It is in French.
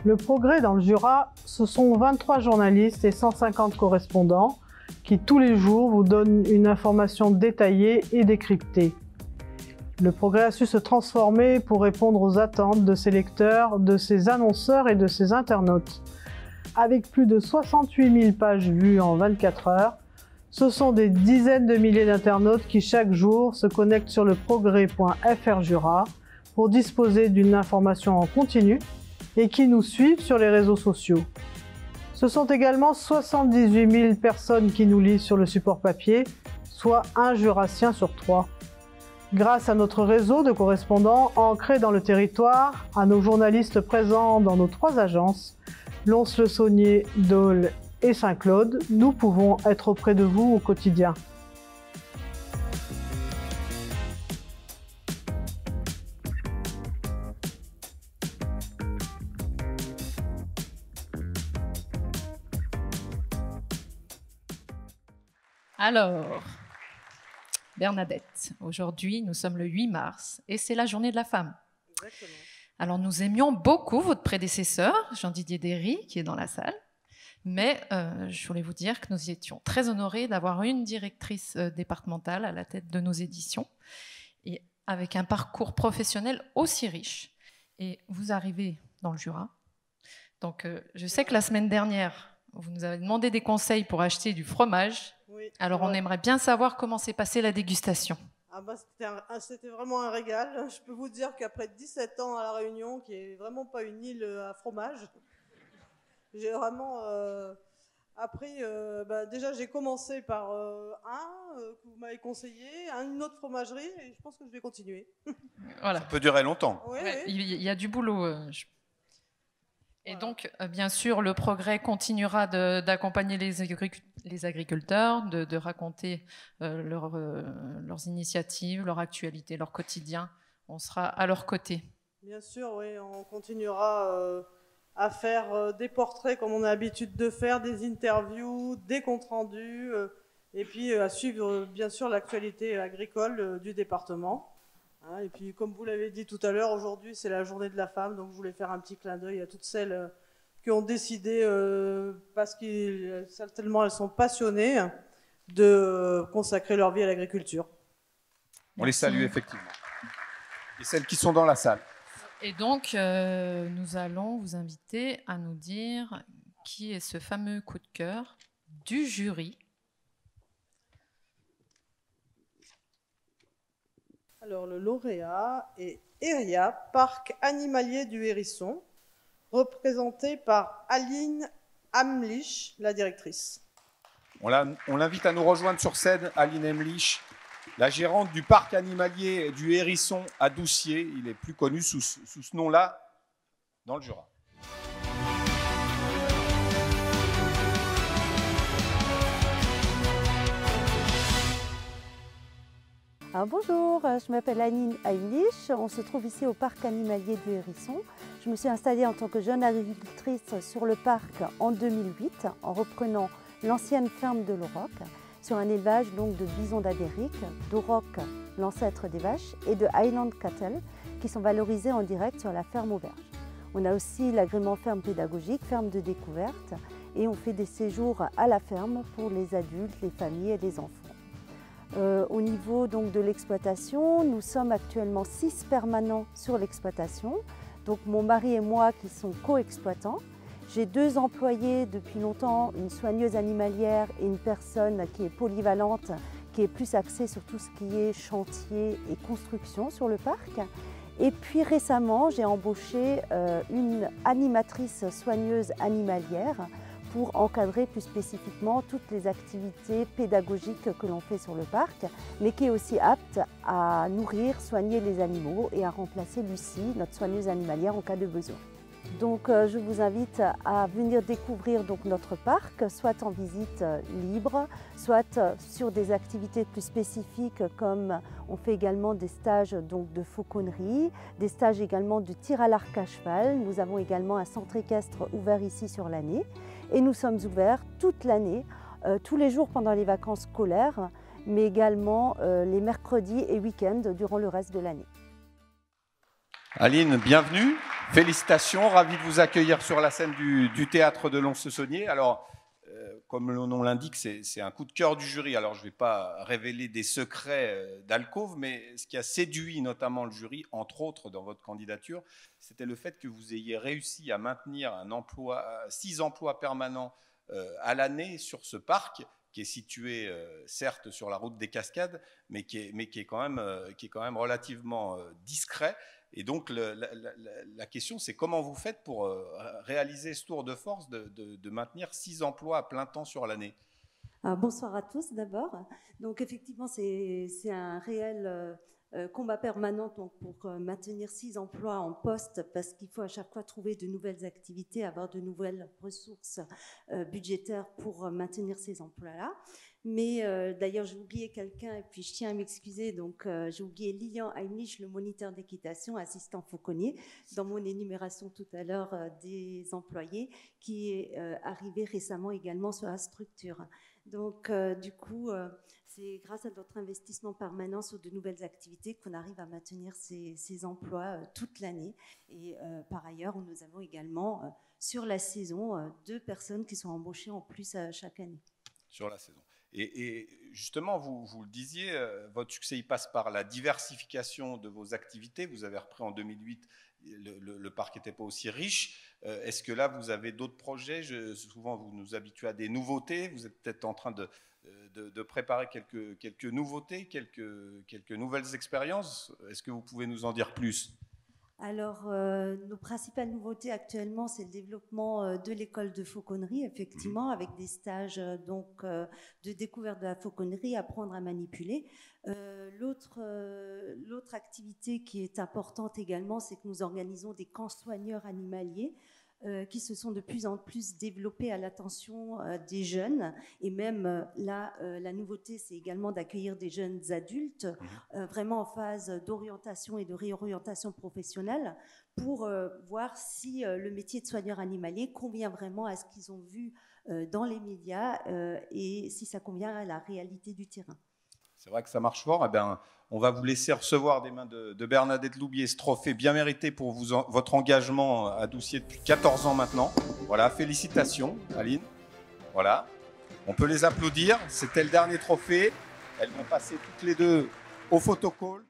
Le Progrès dans le Jura, ce sont 23 journalistes et 150 correspondants qui tous les jours vous donnent une information détaillée et décryptée. Le Progrès a su se transformer pour répondre aux attentes de ses lecteurs, de ses annonceurs et de ses internautes. Avec plus de 68 000 pages vues en 24 heures, ce sont des dizaines de milliers d'internautes qui chaque jour se connectent sur le progrès.fr Jura pour disposer d'une information en continu et qui nous suivent sur les réseaux sociaux. Ce sont également 78 000 personnes qui nous lisent sur le support papier, soit un Jurassien sur 3. Grâce à notre réseau de correspondants ancrés dans le territoire, à nos journalistes présents dans nos 3 agences, Lons-le-Saunier, Dole et Saint-Claude, nous pouvons être auprès de vous au quotidien. Alors, Bernadette, aujourd'hui nous sommes le 8 mars et c'est la journée de la femme. Exactement. Alors nous aimions beaucoup votre prédécesseur, Jean-Didier Derry, qui est dans la salle, mais je voulais vous dire que nous étions très honorés d'avoir une directrice départementale à la tête de nos éditions et avec un parcours professionnel aussi riche. Et vous arrivez dans le Jura, donc je sais que la semaine dernière, vous nous avez demandé des conseils pour acheter du fromage. Oui, alors on aimerait bien savoir comment s'est passée la dégustation. Ah bah, c'était vraiment un régal. Je peux vous dire qu'après 17 ans à La Réunion, qui est vraiment pas une île à fromage, j'ai vraiment appris. Déjà, j'ai commencé par que vous m'avez conseillé, une autre fromagerie, et je pense que je vais continuer. Voilà. Ça peut durer longtemps. Oui, ouais, oui. Il y a du boulot. Et voilà. Donc, bien sûr, le Progrès continuera d'accompagner les agriculteurs, de raconter leurs initiatives, leur actualité, leur quotidien. On sera à leur côté. Bien sûr, oui, on continuera à faire des portraits comme on a l'habitude de faire, des interviews, des comptes rendus, et puis à suivre bien sûr l'actualité agricole du département. Et puis, comme vous l'avez dit tout à l'heure, aujourd'hui, c'est la journée de la femme, donc je voulais faire un petit clin d'œil à toutes celles qui ont décidé, parce qu'elles sont passionnées, de consacrer leur vie à l'agriculture. On les salue, effectivement. Et celles qui sont dans la salle. Et donc, nous allons vous inviter à nous dire qui est ce fameux coup de cœur du jury. Alors, le lauréat est Eria, parc animalier du Hérisson, représenté par Aline Amlich, la directrice. On l'invite à nous rejoindre sur scène, Aline Amlich, la gérante du parc animalier du Hérisson à Doucier. Il est plus connu sous ce nom-là dans le Jura. Alors bonjour, je m'appelle Aline Amlich, on se trouve ici au parc animalier du Hérisson. Je me suis installée en tant que jeune agricultrice sur le parc en 2008 en reprenant l'ancienne ferme de l'Auroch sur un élevage donc de bisons d'Amérique, d'Auroch, l'ancêtre des vaches, et de Highland Cattle qui sont valorisés en direct sur la ferme Auberge. On a aussi l'agrément ferme pédagogique, ferme de découverte, et on fait des séjours à la ferme pour les adultes, les familles et les enfants. Au niveau donc de l'exploitation, nous sommes actuellement 6 permanents sur l'exploitation. Donc mon mari et moi qui sont co-exploitants. J'ai 2 employés depuis longtemps, une soigneuse animalière et une personne qui est polyvalente, qui est plus axée sur tout ce qui est chantier et construction sur le parc. Et puis récemment, j'ai embauché une animatrice soigneuse animalière pour encadrer plus spécifiquement toutes les activités pédagogiques que l'on fait sur le parc, mais qui est aussi apte à nourrir, soigner les animaux et à remplacer Lucie, notre soigneuse animalière, en cas de besoin. Donc je vous invite à venir découvrir donc, notre parc, soit en visite libre, soit sur des activités plus spécifiques comme on fait également des stages donc, de fauconnerie, des stages également de tir à l'arc à cheval. Nous avons également un centre équestre ouvert ici sur l'année et nous sommes ouverts toute l'année, tous les jours pendant les vacances scolaires, mais également les mercredis et week-ends durant le reste de l'année. Aline, bienvenue. Félicitations, ravi de vous accueillir sur la scène du théâtre de Lons-le-Saunier. Alors, comme le nom l'indique, c'est un coup de cœur du jury. Alors, je ne vais pas révéler des secrets d'alcôve, mais ce qui a séduit notamment le jury, entre autres dans votre candidature, c'était le fait que vous ayez réussi à maintenir 6 emplois permanents à l'année sur ce parc, qui est situé certes sur la route des Cascades, mais qui est quand même relativement discret. Et donc, la question, c'est comment vous faites pour réaliser ce tour de force de maintenir 6 emplois à plein temps sur l'année? Bonsoir à tous d'abord. Donc, effectivement, c'est un réel combat permanent donc, pour maintenir 6 emplois en poste, parce qu'il faut à chaque fois trouver de nouvelles activités, avoir de nouvelles ressources budgétaires pour maintenir ces emplois-là. Mais d'ailleurs, j'ai oublié quelqu'un et puis je tiens à m'excuser. Donc, j'ai oublié Lilian Heimlich, le moniteur d'équitation, assistant fauconnier, dans mon énumération tout à l'heure des employés, qui est arrivé récemment également sur la structure. Donc, du coup, c'est grâce à notre investissement permanent sur de nouvelles activités qu'on arrive à maintenir ces emplois toute l'année. Et par ailleurs, nous avons également, sur la saison, 2 personnes qui sont embauchées en plus chaque année. Sur la saison. Et justement, vous le disiez, votre succès il passe par la diversification de vos activités. Vous avez repris en 2008, le parc n'était pas aussi riche. Est-ce que là, vous avez d'autres projets? Souvent, vous nous habituez à des nouveautés. Vous êtes peut-être en train de préparer quelques nouveautés, quelques nouvelles expériences. Est-ce que vous pouvez nous en dire plus? Alors, nos principales nouveautés actuellement, c'est le développement de l'école de fauconnerie, effectivement, avec des stages donc, de découverte de la fauconnerie, apprendre à manipuler. L'autre activité qui est importante également, c'est que nous organisons des camps soigneurs animaliers qui se sont de plus en plus développés à l'attention des jeunes. Et même là, la nouveauté, c'est également d'accueillir des jeunes adultes vraiment en phase d'orientation et de réorientation professionnelle pour voir si le métier de soigneur animalier convient vraiment à ce qu'ils ont vu dans les médias et si ça convient à la réalité du terrain. C'est vrai que ça marche fort. Eh bien, on va vous laisser recevoir des mains de Bernadette Loubier ce trophée bien mérité pour votre engagement à Doucier depuis 14 ans maintenant. Voilà, félicitations, Aline. Voilà, on peut les applaudir. C'était le dernier trophée. Elles vont passer toutes les deux au photocall.